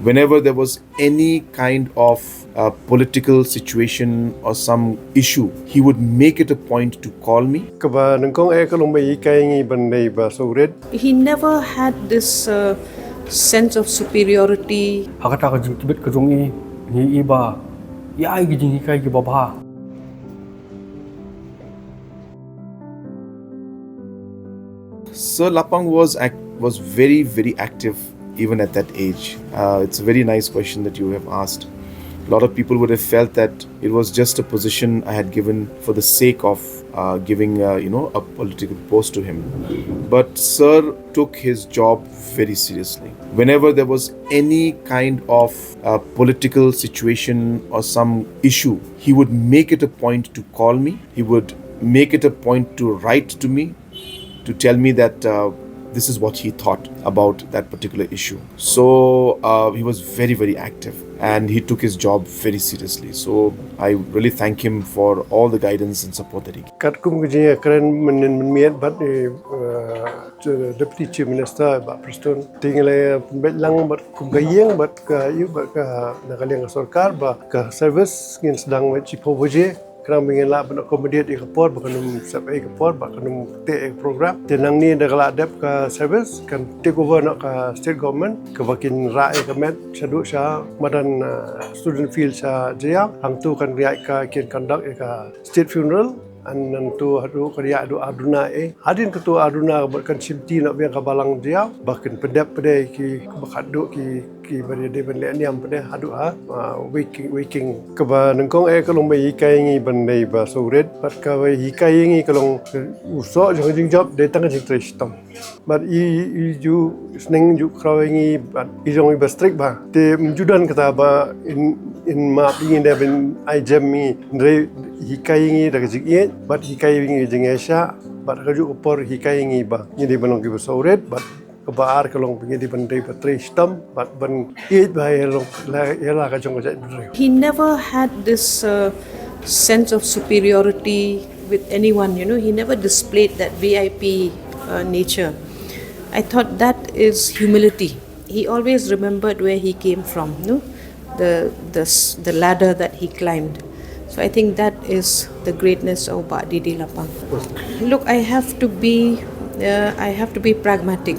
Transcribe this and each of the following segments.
Whenever there was any kind of political situation or some issue, he would make it a point to call me. He never had this sense of superiority. Sir Lapang was very, very active even at that age. It's a very nice question that you have asked. A lot of people would have felt that it was just a position I had given for the sake of giving a political post to him. But Sir took his job very seriously. Whenever there was any kind of political situation or some issue, he would make it a point to call me. He would make it a point to write to me, to tell me that this is what he thought about that particular issue. So he was very, very active and he took his job very seriously. So I really thank him for all the guidance and support that he gave. Deputy Chief Minister Pak Preston tinggal lang bat kumgayeng bat ka yu bat ka nakaliang sarkar ba ka service ngin sedang cipo boje kerang mengela ban accommodate ekapor bakanum sab ekapor bakanum te program tenang ni dah adap ka service kan take over nak ka state government ka bakin ra ekamet sadu sha madan student field sha jaya hang tu kan riak ka kin conduct ka state funeral an tu hadu karya adu aduna hadin ketua aduna berkan simti nak biang kabalang dia bahkan pedap pedai ki bakadu ki bari de ben le niam pedai hadu waking ke ba nengkong kalong bai kai ngi bandai ba suret pat ka bai hikai ngi kalong uso jing job de tang jing tristom but you sneng ju kraw ngi but jong ba strict ba te mjudan kata ba in ma pingin de ben I jam mi hikai ngi dak jing but hikai ngi jing sha but kaju upor hikai ngi ba ni de banong ki suret but kebaar kalong pingi di bandai patri stem but ban it ba yela ka jong ja. He never had this sense of superiority with anyone, he never displayed that VIP nature. I thought that is humility. He always remembered where he came from, the ladder that he climbed. So I think that is the greatness of Dr D.D.Lapang. Look, I have to be pragmatic.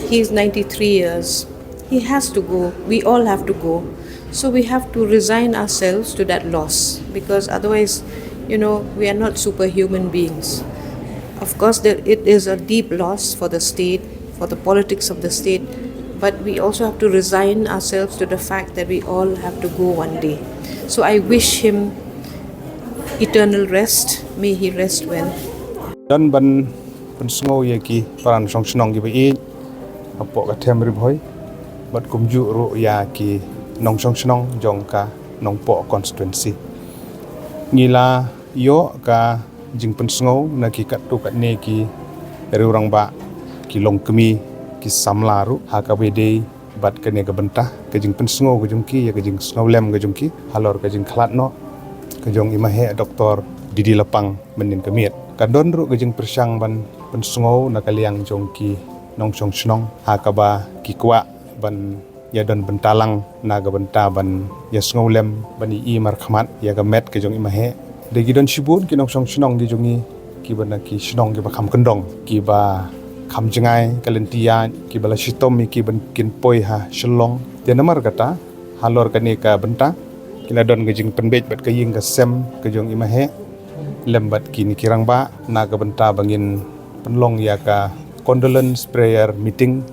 He's 93 years. He has to go. We all have to go. So we have to resign ourselves to that loss, because otherwise, we are not superhuman beings. Of course, it is a deep loss for the state, for the politics of the state, but we also have to resign ourselves to the fact that we all have to go one day. So I wish him eternal rest. May he rest well. Dan ban pensengo yaki paran song senong gi bai apok ka them Ri-Bhoi bat kumju ro yaki nong song senong jong ka nong po constituency ngila yo ka jing pensengo na ki kat tu kat ne ki rurang ba ki long kemi ki samlaru ha ka bede bat ka ne ka bentah ka jing pensengo ka jong ki ya ka jing snowlem ka jong ki halor ka jing khlat no ka jong imahe Dr D.D.Lapang menin kemiet ka don ru ka jing persang ban pensengo na kaliang jong ki nong song senong ha ka ba ki kwa ban ya don bentalang na ga benta ban ya snowlem ban I markhamat ya ga met ka jong imahe de gi don shibun ki nong song senong gi jongi ki ban ki senong gi ba kham kendong ki ba kham jngai kalentia ki bala shitom ki ban kin poi ha shlong te namar kata halor ka ne ka benta kila don ga jing penbej bat ka ying ka sem ka jong imahe lembat ki ni kirang ba na ga benta bangin penlong ya ka Condolence prayer meeting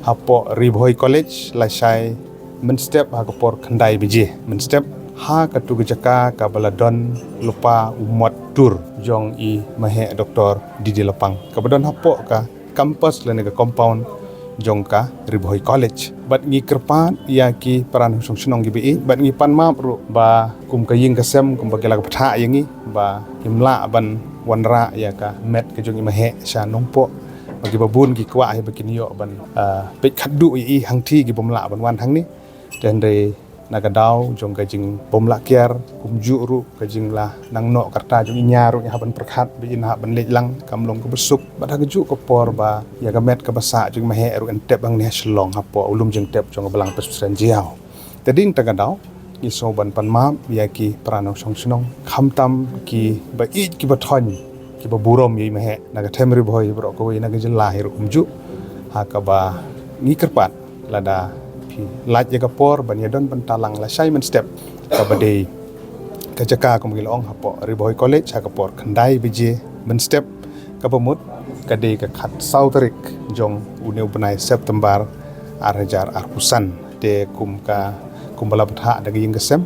hapo Ri-Bhoi College lasai menstep ha kapor khandai bije menstep ha ka tu jaka ka baladon lupa umat tur jong I mahe Dr D.D.Lapang ka badon hapo ka campus lene ka compound jong ka Ri-Bhoi College bat ngi kerpan ya ki paran song senong gi bi bat ngi pan ma ru ba kum ka ying ka sem kum ba gela ka pha yangi ba himla ban wanra ya ka met ka jong I mahe sha nongpo bagi babun gi kwa ai bagi niyo ban pek khaddu I hang thi gi bomla ban wan hang ni dan re nagadau jong kajing bom lakiar kumju ru kajing lah nang no karta jong inya ru nya ban perkhat bi in ha ban lejlang kamlong ke besuk ba ju ko por ba ya gamet ke basa jong mahe ru entep bang ne shlong ha po ulum jeng tep jong belang pesren jiao tading tagadau ni so ban pan ma ya ki pranong song snong khamtam ki ba i ki ba thon ki ba burom yi mahe naga themri bhoi bro ko ina ge la hiru umju ha ka ba ngi kerpat lada laj jaga por ban yadon ban talang la sai men step ka bade ka jaka ko mgil ong hapo Ri-Bhoi college ha ka por khandai bije men step ka pamut ka de ka khat sautarik jong uneu benai September arhajar arpusan de kum ka kumbala batha dagi yang gesem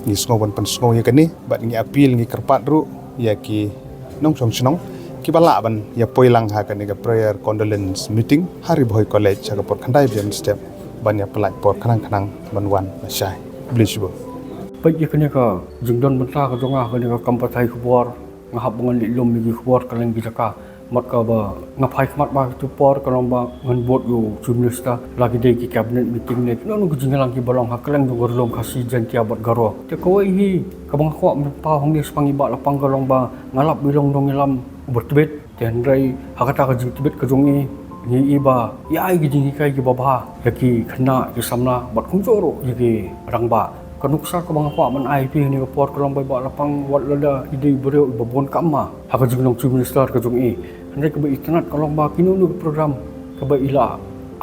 ni sngo ban pan sngo ya kani bat ngi apil ngi kerpat ru ya ki nong chong chnong ki bala ban ya poilang ha kani ka prayer condolence meeting Ri-Bhoi college ha ka por khandai bije step banyak pelaj por kanang-kanang banwan masai blisbo baik yakni ka jingdon benta ka jonga ka ka kampatai khubor ngahap bangan lilum gi khubor kaleng gi jaka mat ka ba ngapai khmat ba tu por ka lomba ngan bot yo jumlista lagi de ki cabinet meeting ne no nu jingalang ki balong ha kaleng du gorlom khasi jantia bat garo te ko hi ka bang ko pa hong ni spangi ba lapang ka lomba ngalap bilong dong ilam bertebet ten rai hakata ka jitbet ka jongi ni iba ya ai gijing kai gi baba ya ki khna ki samna bat khung joro ya ki rangba kanuksa ka bang kwa man ai pi ni ka por kolong bai ba lapang wat lada ide bereu babon kamma ha ka jingnong chief minister ka jong i handai ka ba itnat kolong ba kinu nu program ka ba ila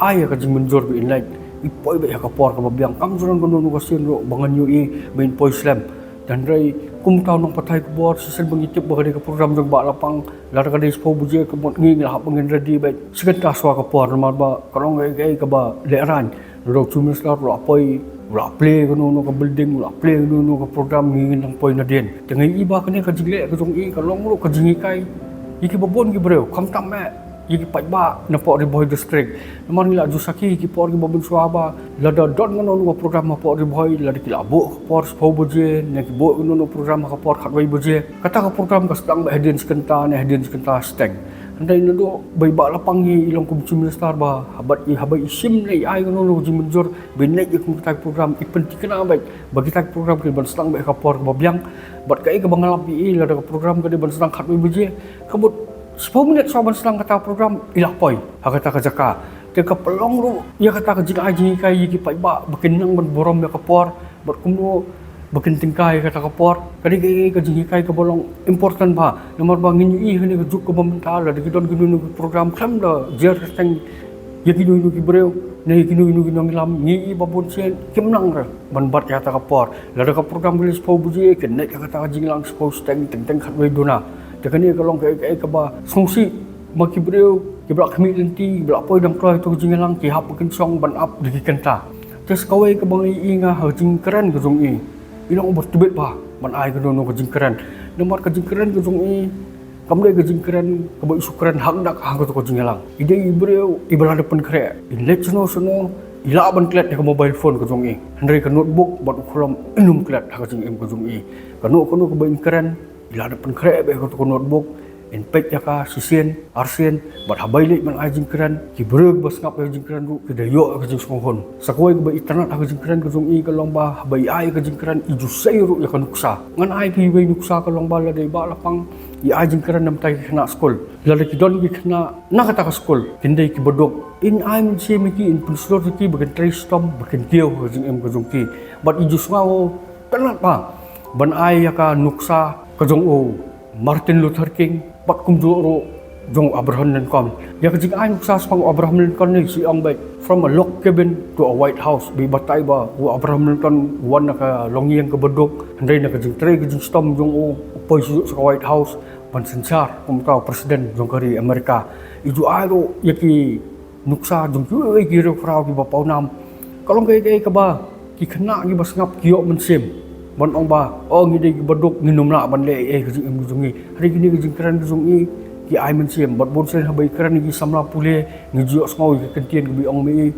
ai ka jing menjor bi inlike ipoi ba ka por ka ba biang kam joron kono nu ka sin ro bangan yu i main poi slam dan rai kum tau nong patai ku bor sisel bangitip ba ka program jong ba lapang lar ka dis po buje ka mot ngi la bangen ready ba sigat ta swa ka por mar ba kolong gai ka ba le ran ro chumis la ro poi ro play kono no ka building ro play no ka program ngi nang poi na den tengai iba ka ne ka jigle ka jong i ka long ro ka jingi kai iki babon gi breu kham tam me iki pai ba na po Ri-Bhoi District namar nila jusaki ki por gi babon swaba lada don ngono no program po Ri-Bhoi lada ki labo por spo buje ne ki bo no program ka por khatwai buje kata ka program ka sedang ba hedin skenta steng andai no bai ba lapang hi ilong kum minister ba habai isim nei ai ngono no jimenjor benek ik tak program ipen tikena baik bagi tak program ki ban sedang ba ka por ba biang bat kai ka bangalap i lada ka program ka di ban sedang khatwai buje kabut 10 minit saban selang kata program ilak poi hakata ka jaka te ka pelong ru ya kata ka jingai kai ki pai ba bakin nang ban borom ya ka por bat kumno bakin tingkai kata ka por kadi ka jingai kai ka bolong important ba nomor ba ngin i hene ka juk ka bamta la de don ginu program klam da jer tang ya ginu ki breu ne ginu nong lam ngi i babon sen kimnang ra ban bat kata ka por la da ka program bilis po buje ke nek kata ka jinglang suppose tang teng khatwai dona tekani kalong kai ka ba songsi maki breu ki blak khmi lenti blak poi dang kloi to jingalang ki hap kin song ban up di kenta tes kawai ka bang i nga ha jing keren ka jong i ilong ber tibet ba ban ai ka no ka jing keren nomor ka jing keren ka jong i kamdai ka jing keren ka ba isu keren hak dak ha ka to jingalang ide i breu i berada pen kre in lecno sono ila ban klet ka mobile phone ka jong i handai ka notebook bat kholom inum klet ha ka jing em ka jong i ka no ka ba keren ila depan krep ko to notebook en pek ya ka sisien arsien bat habai le man ajing kran ki breg bas ngap ajing kran ru ke dayo ka jing songhon sakoi ba itanat ka jing kran ka jong i ka lomba habai ai ka jing kran i ju sai ru ya ka nuksa ngan ai pi bai nuksa ka lomba la dei ba lapang i ajing kran nam tai khna skol la de ki don ki khna na kata ka skol kindai ki bodok in ai mun se mi ki in puslor ki bagen trai stom bagen kio ka jing em ka jong ki bat i ju ngawo tanat pa ban ai ya ka nuksa kajong o Martin Luther King bat kum ro jong Abraham Lincoln ya kajing ai nuksa spang Abraham Lincoln ni si ang baik from a log cabin to a white house bi batai ba wa Abraham Lincoln wan ka longiang ka bedok handai na kajing tre kajing stom jong o poi sa white house ban sensar kum tau presiden jong kari Amerika itu ai ro ya ki nuksa jong ki ki ro frau ki ba pau nam kalong kai ka ba ki khna ki bas ngap kio men sim ban ong ba ngi de baduk ngi numla ban le ka jing em jungi hari gini ka jing kran jungi ki ai men sim bat bon sen habai kran gi samla pule ngi jo smau ki kentien gi ong mi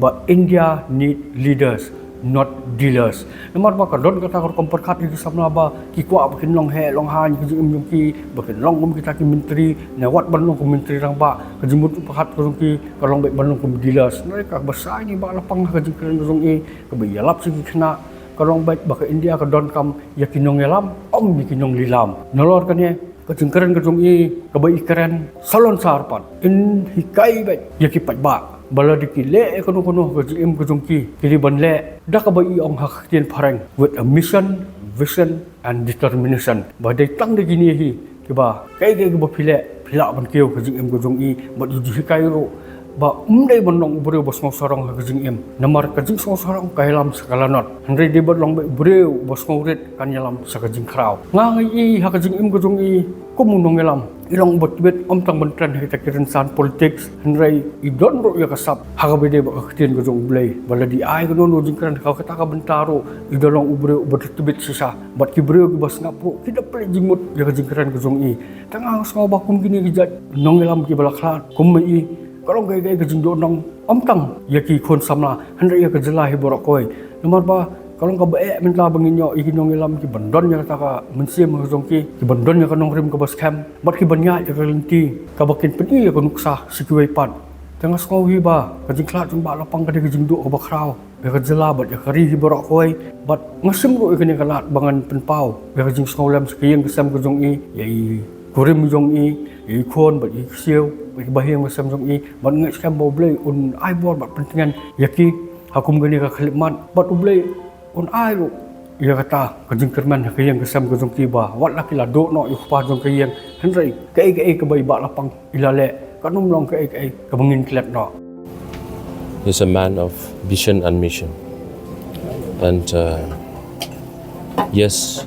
but India need leaders not dealers nomor ba ka don kata ko komperkat gi samla ba ki kwa bakin long he long han ki jing em jungi bakin long kum kita ki menteri na wat ban long ku menteri rang ba ka jimut pakat ko ki ka long ban long ku dealers mereka besar ni ba lapang ka jing kran jungi ka bi yalap sigi khna Kalau baik baka India ke don kam ya kinong elam om di kinong lilam. Nolor kan ye kejengkeran kejong i kebai keren salon sarpan. In hikai baik ya kipat ba. Bala dikile kono-kono kejim kejong ki kili banle dah kebai ong hak tien pareng with a mission, vision and determination. Badai tang de gini hi kiba kai ba pila ban keu kejim kejong i bat hikai ro ba umdai bandong ubreu bos ngau sarang ha kejing em namar kejing ngau sarang kailam sakalanot handai de bat long ubreu bos ngau ret kan yalam sakajing krau ngangai i ha kejing em kejong i kumunong yalam ilong bat bet om tang bentran kita kiran san politik handai i don ro ya kasap ha ka bede ba ketien kejong blai bala di ai kono no jingkran ka kata ka bentaro i dolong ubreu bat tebet sisa bat ki breu ki bos ngapu kita pele jingmut ya kejingkran kejong i tangang ngau bakum gini kijat nong yalam ki balaklat kum i kalau gay ke jingduh nong om tang ya ki kon samla handai ya ke jelah borok koi nomor ba kalau ka bae minta banginyo ikinong ilam ki bandon ya kata ka mensiem hozong ki bandon ya kanong rim ke bas camp bat ki banya ya ke lenti ka bakin pedi ya ke nuksa sikiwai pat tengah skowi ba ka jingklat jumba lapang ka de jingduh ka bakrau ya ke jelah bat ya kari borok koi bat ngasim ro ikene kalat bangan penpau ya ke jing skolam sekiyeng kesam ke jong i ya i kurim jong i ikon bat i siu bahiang masam jong i bat ngai skam boblei un ai bor bat pentingan yaki hakum gani ka khalimat bat ublei un ai lu ya kata kajing kerman hakiyang kesam ke jong ki ba wat lakila do no yu pa jong kiyang hendrai kai ke bai ba lapang ilale kanum long kai ke bangin klet no. He's a man of vision and mission, and yes,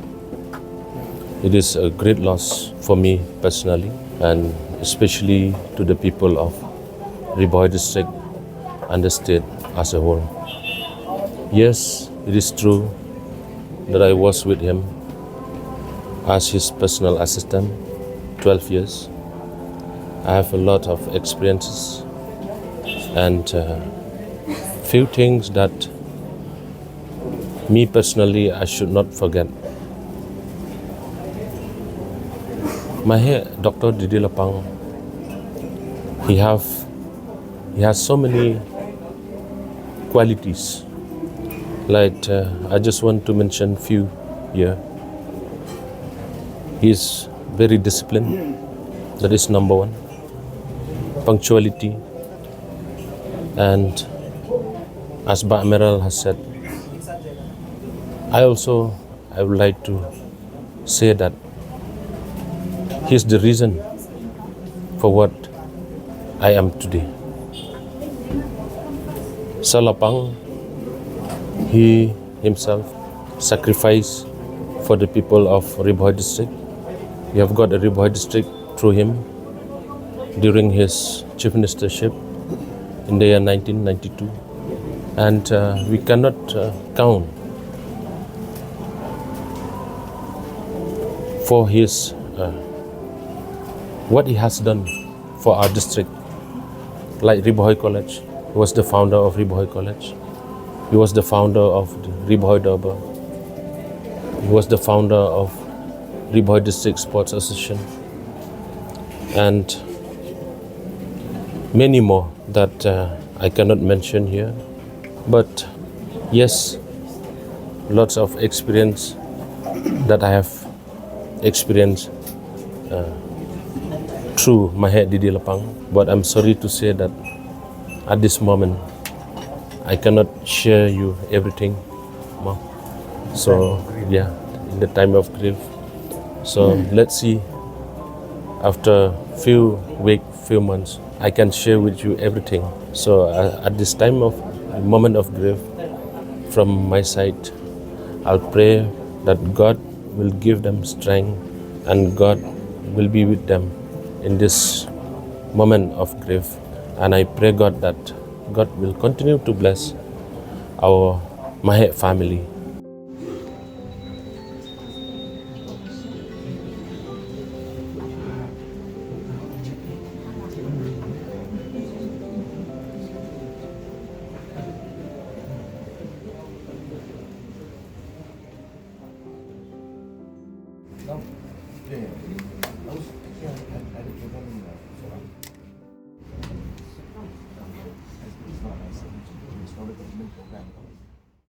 it is a great loss for me personally, and especially to the people of Ri-Bhoi District and the state as a whole. Yes, it is true that I was with him as his personal assistant 12 years. I have a lot of experiences and few things that me personally I should not forget. My Dr. D.D.Lapang, he has so many qualities. Like I just want to mention few here. He is very disciplined. That is number one. Punctuality, and as Ba Amiral has said, I would like to say that he is the reason for what I am today. Lapang, he himself sacrificed for the people of Ri-Bhoi District. We have got a Ri-Bhoi District through him during his chief ministership in the year 1992, and we cannot count for his what he has done for our district. Like Ri-Bhoi College, he was the founder of Ri-Bhoi College. He was the founder of the Ri-Bhoi Derby. He was the founder of Ri-Bhoi District Sports Association, and many more that I cannot mention here. But yes, lots of experience that I have experienced through my D.D.Lapang. But I'm sorry to say that at this moment I cannot share you everything. So yeah, in the time of grief. So let's see, after few weeks, few months, I can share with you everything. So at this time of moment of grief, from my side, I'll pray that God will give them strength and God will be with them in this moment of grief. And I pray God that God will continue to bless our Mahe family.